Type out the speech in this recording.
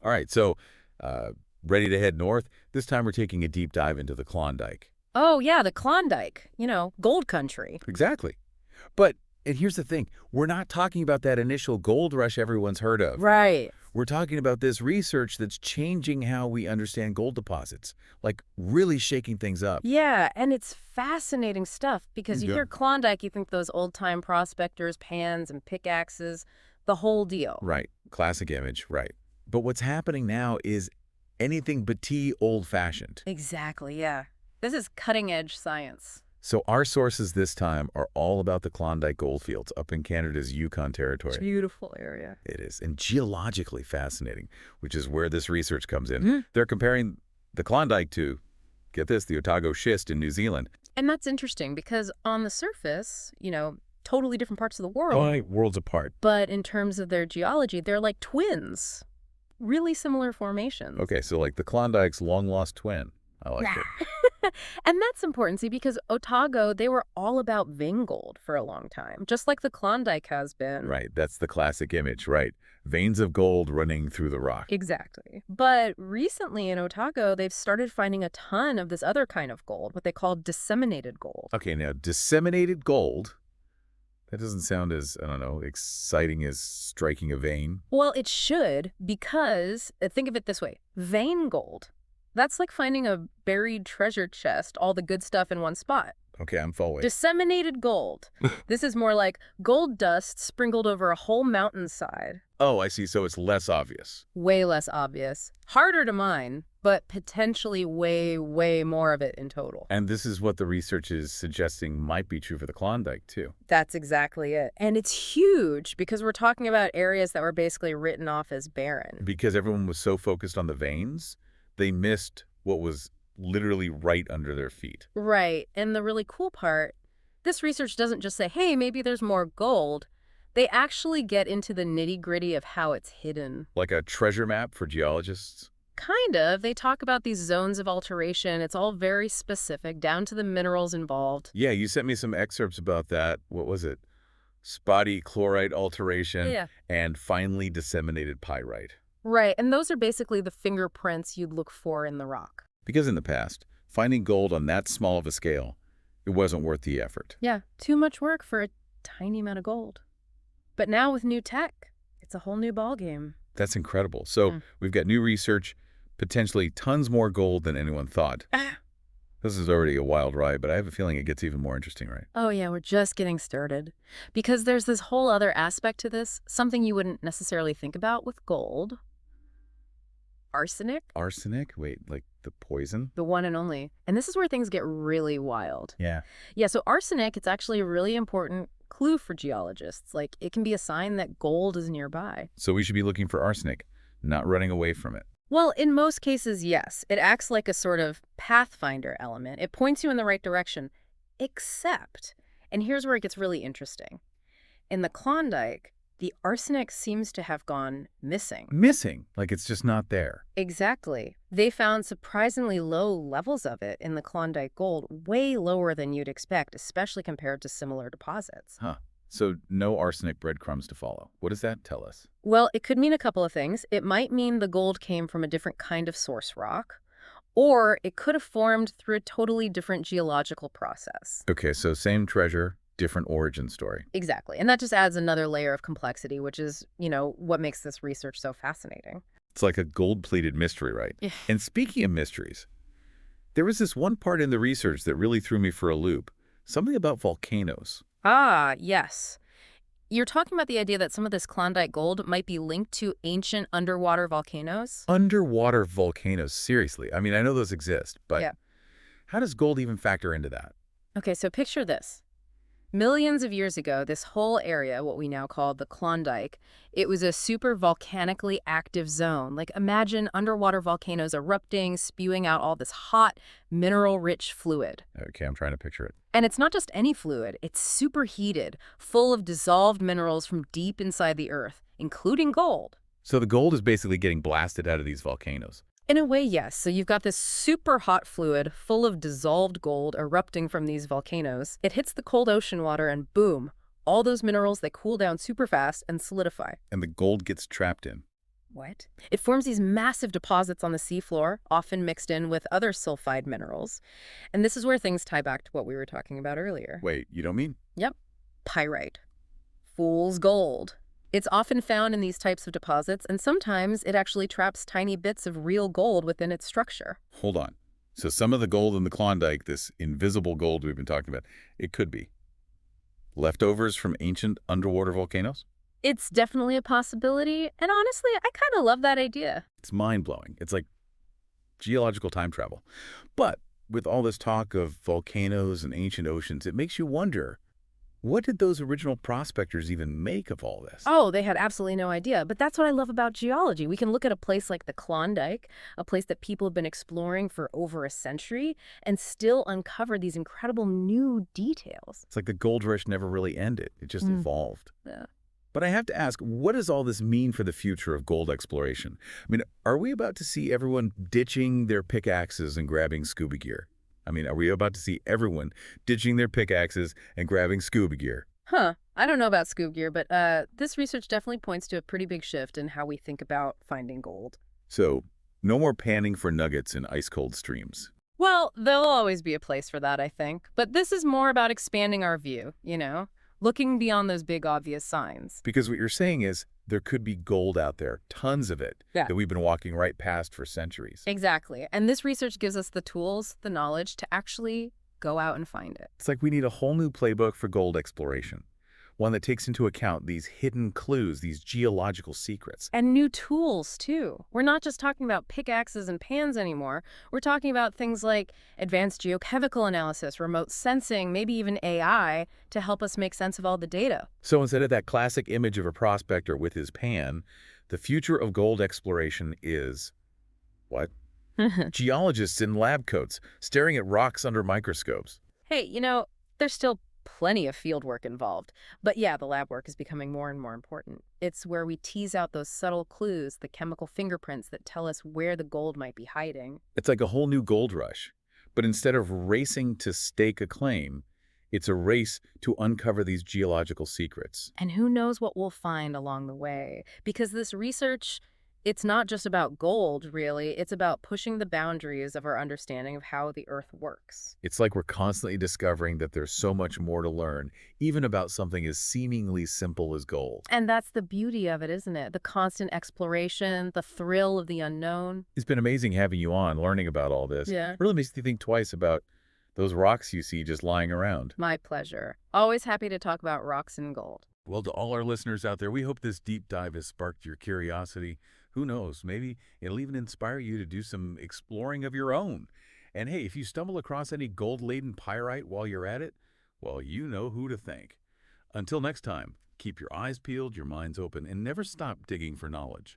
All right, so ready to head north? This time we're taking a deep dive into the Klondike. Oh, yeah, the Klondike. Gold country. Exactly. But, and here's the thing, we're not talking about that initial gold rush everyone's heard of. Right. We're talking about this research that's changing how we understand gold deposits, like really shaking things up. Yeah, and it's fascinating stuff because you Yeah. hear Klondike, you think those old-time prospectors, pans and pickaxes, the whole deal. Right. Classic image, right. But what's happening now is anything but old-fashioned. Exactly, yeah. This is cutting-edge science. So our sources this time are all about the Klondike goldfields up in Canada's Yukon territory. Beautiful area. It is, and geologically fascinating, which is where this research comes in. Mm-hmm. They're comparing the Klondike to, get this, the Otago Schist in New Zealand. And that's interesting because on the surface, totally different parts of the world. Right, worlds apart. But in terms of their geology, they're like twins. Really similar formations. Okay, so like the Klondike's long-lost twin. I like it. And that's important, see, because Otago, they were all about vein gold for a long time, just like the Klondike has been. Right, that's the classic image, right? Veins of gold running through the rock. Exactly. But recently in Otago, they've started finding a ton of this other kind of gold, what they call disseminated gold. Okay, now disseminated gold, that doesn't sound as, I don't know, exciting as striking a vein. Well, it should, because think of it this way. Vein gold, that's like finding a buried treasure chest, all the good stuff in one spot. Okay, I'm following. Disseminated gold. This is more like gold dust sprinkled over a whole mountainside. Oh, I see. So it's less obvious. Way less obvious. Harder to mine, but potentially way, way more of it in total. And this is what the research is suggesting might be true for the Klondike, too. That's exactly it. And it's huge because we're talking about areas that were basically written off as barren. Because everyone was so focused on the veins, they missed what was literally right under their feet. Right. And the really cool part, this research doesn't just say, hey, maybe there's more gold. They actually get into the nitty-gritty of how it's hidden. Like a treasure map for geologists? Kind of. They talk about these zones of alteration. It's all very specific, down to the minerals involved. Yeah, you sent me some excerpts about that. What was it? Spotty chlorite alteration and finely disseminated pyrite. Right, and those are basically the fingerprints you'd look for in the rock. Because in the past, finding gold on that small of a scale, it wasn't worth the effort. Yeah, too much work for a tiny amount of gold. But now with new tech, it's a whole new ballgame. That's incredible. So we've got new research, potentially tons more gold than anyone thought. This is already a wild ride, but I have a feeling it gets even more interesting, right? Oh yeah, we're just getting started. Because there's this whole other aspect to this, something you wouldn't necessarily think about with gold. Arsenic? Arsenic? Wait, like the poison? The one and only. And this is where things get really wild. Yeah. Yeah, so arsenic, it's actually a really important clue for geologists. Like, it can be a sign that gold is nearby. So we should be looking for arsenic, not running away from it. Well, in most cases, yes. It acts like a sort of pathfinder element. It points you in the right direction. Except, and here's where it gets really interesting. In the Klondike, the arsenic seems to have gone missing. Missing? Like it's just not there. Exactly. They found surprisingly low levels of it in the Klondike gold, way lower than you'd expect, especially compared to similar deposits. Huh. So no arsenic breadcrumbs to follow. What does that tell us? Well, it could mean a couple of things. It might mean the gold came from a different kind of source rock, or it could have formed through a totally different geological process. Okay, so same treasure, different origin story. Exactly. And that just adds another layer of complexity, which is, what makes this research so fascinating. It's like a gold-plated mystery, right? Yeah. And speaking of mysteries, there was this one part in the research that really threw me for a loop. Something about volcanoes. Ah, yes. You're talking about the idea that some of this Klondike gold might be linked to ancient underwater volcanoes? Underwater volcanoes, seriously. I mean, I know those exist, but how does gold even factor into that? Okay, so picture this. Millions of years ago, this whole area, what we now call the Klondike, it was a super volcanically active zone. Like imagine underwater volcanoes erupting, spewing out all this hot, mineral-rich fluid. Okay, I'm trying to picture it. And it's not just any fluid, it's superheated, full of dissolved minerals from deep inside the earth, including gold. So the gold is basically getting blasted out of these volcanoes. In a way, yes. So you've got this super hot fluid full of dissolved gold erupting from these volcanoes. It hits the cold ocean water and boom, all those minerals, they cool down super fast and solidify. And the gold gets trapped in. What? It forms these massive deposits on the seafloor, often mixed in with other sulfide minerals. And this is where things tie back to what we were talking about earlier. Wait, you don't mean? Yep. Pyrite. Fool's gold. It's often found in these types of deposits, and sometimes it actually traps tiny bits of real gold within its structure. Hold on. So some of the gold in the Klondike, this invisible gold we've been talking about, it could be leftovers from ancient underwater volcanoes? It's definitely a possibility, and honestly, I kind of love that idea. It's mind-blowing. It's like geological time travel. But with all this talk of volcanoes and ancient oceans, it makes you wonder, what did those original prospectors even make of all this? Oh, they had absolutely no idea. But that's what I love about geology. We can look at a place like the Klondike, a place that people have been exploring for over a century, and still uncover these incredible new details. It's like the gold rush never really ended. It just evolved. Yeah. But I have to ask, what does all this mean for the future of gold exploration? I mean, are we about to see everyone ditching their pickaxes and grabbing scuba gear? I mean, are we about to see everyone ditching their pickaxes and grabbing scuba gear? Huh. I don't know about scuba gear, but this research definitely points to a pretty big shift in how we think about finding gold. So, no more panning for nuggets in ice-cold streams. Well, there'll always be a place for that, I think. But this is more about expanding our view, looking beyond those big obvious signs. Because what you're saying is, there could be gold out there, tons of it, Yeah. that we've been walking right past for centuries. Exactly. And this research gives us the tools, the knowledge to actually go out and find it. It's like we need a whole new playbook for gold exploration, one that takes into account these hidden clues, these geological secrets. And new tools, too. We're not just talking about pickaxes and pans anymore. We're talking about things like advanced geochemical analysis, remote sensing, maybe even AI to help us make sense of all the data. So instead of that classic image of a prospector with his pan, the future of gold exploration is what? Geologists in lab coats staring at rocks under microscopes. Hey, there's still plenty of field work involved. But yeah, the lab work is becoming more and more important. It's where we tease out those subtle clues, the chemical fingerprints that tell us where the gold might be hiding. It's like a whole new gold rush. But instead of racing to stake a claim, it's a race to uncover these geological secrets. And who knows what we'll find along the way. Because this research, it's not just about gold, really. It's about pushing the boundaries of our understanding of how the Earth works. It's like we're constantly discovering that there's so much more to learn, even about something as seemingly simple as gold. And that's the beauty of it, isn't it? The constant exploration, the thrill of the unknown. It's been amazing having you on, learning about all this. Yeah. It really makes you think twice about those rocks you see just lying around. My pleasure. Always happy to talk about rocks and gold. Well, to all our listeners out there, we hope this deep dive has sparked your curiosity. Who knows, maybe it'll even inspire you to do some exploring of your own. And hey, if you stumble across any gold-laden pyrite while you're at it, well, you know who to thank. Until next time, keep your eyes peeled, your minds open, and never stop digging for knowledge.